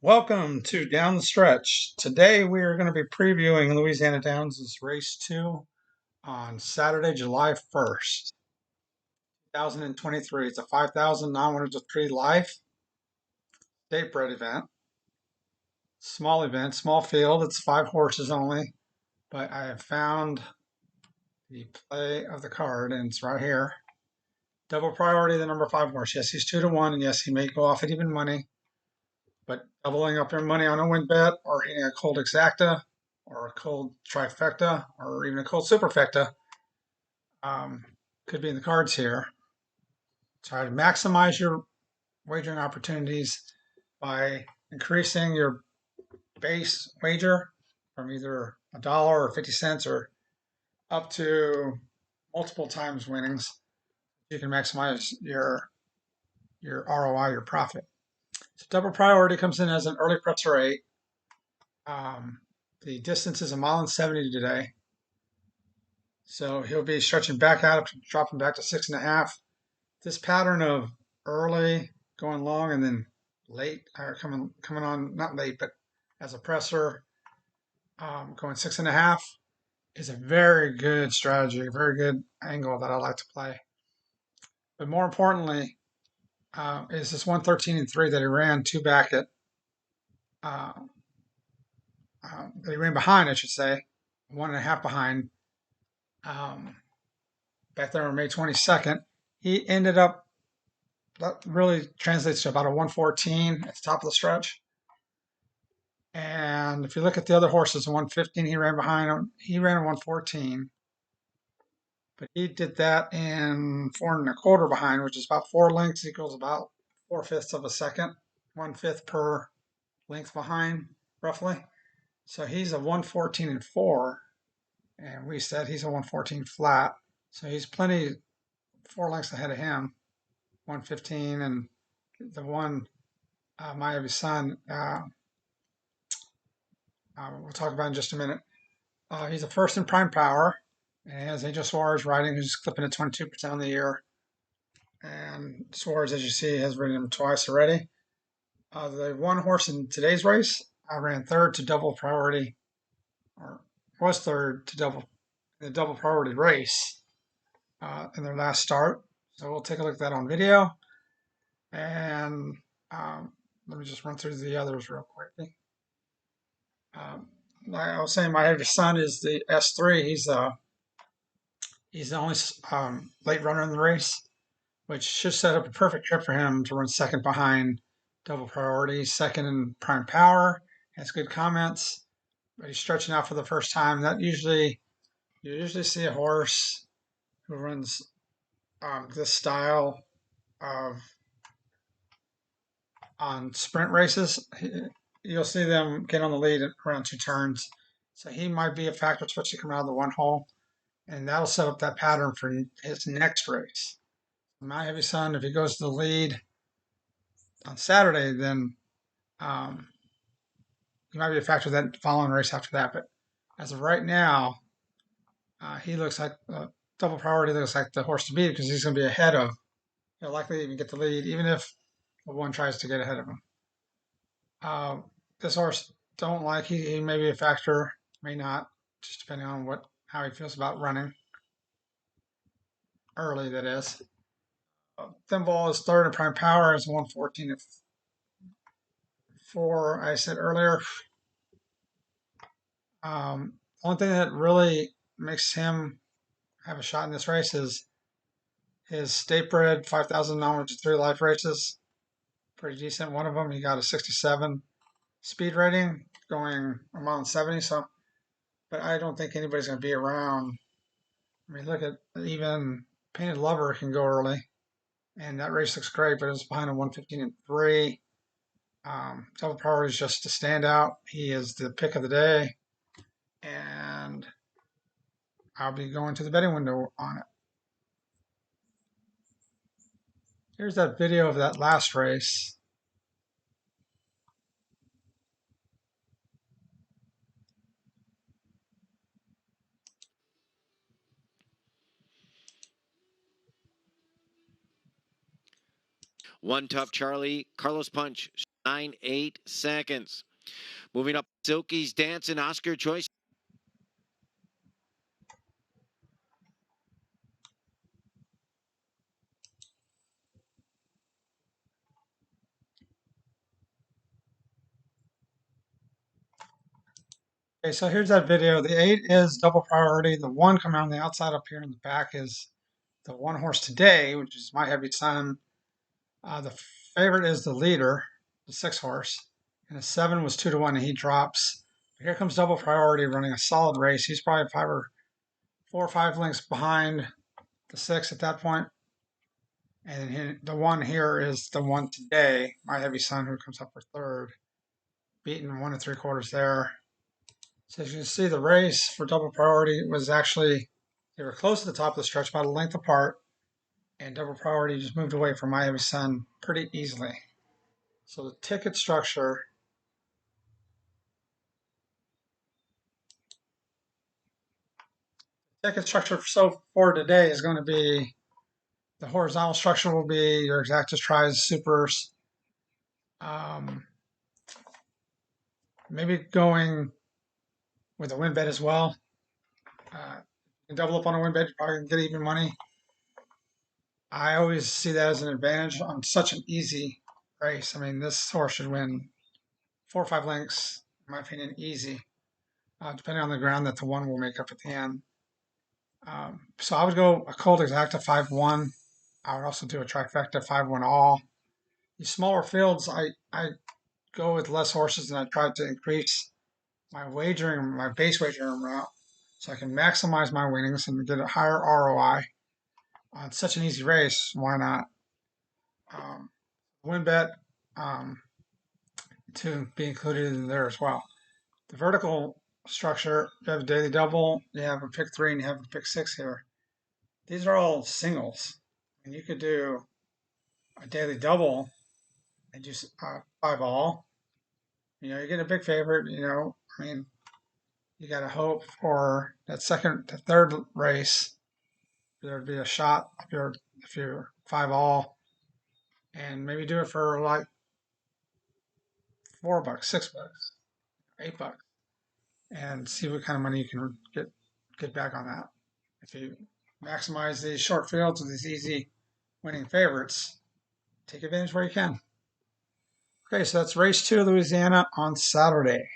Welcome to Down the Stretch. Today we are going to be previewing Louisiana Downs' Race 2 on Saturday, July 1st, 2023. It's a 5,000 non-winners of 3 life state bred event. Small field. It's 5 horses only, but I have found the play of the card and it's right here. Double priority, the number 5 horse. Yes, he's 2 to 1, and yes, he may go off at even money. But doubling up your money on a win bet or hitting a cold exacta or a cold trifecta or even a cold superfecta could be in the cards here. Try to maximize your wagering opportunities by increasing your base wager from either $1 or 50 cents or up to multiple times winnings. You can maximize your ROI, your profit. So double priority comes in as an early presser 8. The distance is 1.70 miles today. So he'll be stretching back out, dropping back to 6.5. This pattern of early going long and then late, or coming on, not late, but as a presser, going 6.5 is a very good strategy, a very good angle that I like to play. But more importantly, is this 113-3 that he ran two back at, that he ran behind, I should say, 1.5 behind. Back there on May 22nd, he ended up, that really translates to about a 114 at the top of the stretch. And if you look at the other horses, 115 he ran behind, he ran a 114. But he did that in 4.25 behind, which is about 4 lengths equals about 4/5 of a second, 1/5 per length behind, roughly. So he's a 114-4, and we said he's a 114 flat. So he's plenty 4 lengths ahead of him, 115, and the one My Every Son, we'll talk about in just a minute. He's a first in prime power, and he has Angel Suarez riding, who's clipping at 22% on the year. And Suarez, as you see, has ridden him twice already. The one horse in today's race ran third to double priority, or was third to the double priority race in their last start. So we'll take a look at that on video. And let me just run through the others real quickly. I was saying My Every Son is the S3. He's the only late runner in the race, which should set up a perfect trip for him to run second behind double priority, second in prime power. Has good comments, but he's stretching out for the first time. You usually see a horse who runs this style of on sprint races. You'll see them get on the lead around 2 turns. So he might be a factor, especially coming out of the 1 hole. And that'll set up that pattern for his next race. My Heavy Son, if he goes to the lead on Saturday, then he might be a factor that following race after that. But as of right now, he looks like double priority looks like the horse to beat because he's going to be ahead of. He'll likely even get the lead, even if the one tries to get ahead of him. This horse don't like. He may be a factor, may not, just depending on how he feels about running early. That is. Thimble is third in prime power, is 114-4. I said earlier. One thing that really makes him have a shot in this race is his state bred 5,000 knowledge 3 life races. Pretty decent. One of them, he got a 67 speed rating going 1.70 miles. So, but I don't think anybody's going to be around. I mean, look at even Painted Lover can go early, and that race looks great, but it's behind a 115-3. Double Power is just a standout. He is the pick of the day, and I'll be going to the betting window on it. Here's that video of that last race. One Tough Charlie, Carlos Punch. 9.8 seconds. Moving up, Silky's Dancing, Oscar Choice. Okay, so here's that video. The 8 is double priority. The 1 coming on the outside up here in the back is the 1 horse today, which is My Heavy Son. The favorite is the leader, the 6 horse. And the 7 was 2-1, and he drops. But here comes double priority running a solid race. He's probably 4 or 5 lengths behind the 6 at that point. And the 1 here is the 1 today, My Heavy Son, who comes up for third, beating 1 3/4 there. So as you can see, the race for double priority was actually, they were close to the top of the stretch, about a length apart, and double priority just moved away from My Heavy Son pretty easily. So the ticket structure, so for today is going to be, the horizontal structure will be your exactas, tries, supers, maybe going with a win bet as well. You can double up on a win bet, you probably can get even money. I always see that as an advantage on such an easy race. I mean, this horse should win 4 or 5 lengths, in my opinion, easy, depending on the ground that the 1 will make up at the end. So I would go a cold exacta 5-1. I would also do a trifecta 5-1 all. These smaller fields, I go with less horses, and I try to increase my wagering, my base wagering route, so I can maximize my winnings and get a higher ROI on such an easy race. Why not? Win bet to be included in there as well. The vertical structure, you have a daily double, you have a pick 3, and you have a pick 6 here. These are all singles. And you could do a daily double and just 5 all. You get a big favorite, I mean, you got to hope for that second to third race. There'd be a shot if you're 5 all, and maybe do it for like $4, $6, $8, and see what kind of money you can get back on that. If you maximize these short fields with these easy winning favorites, take advantage where you can. Okay, so that's race 2 of Louisiana on Saturday.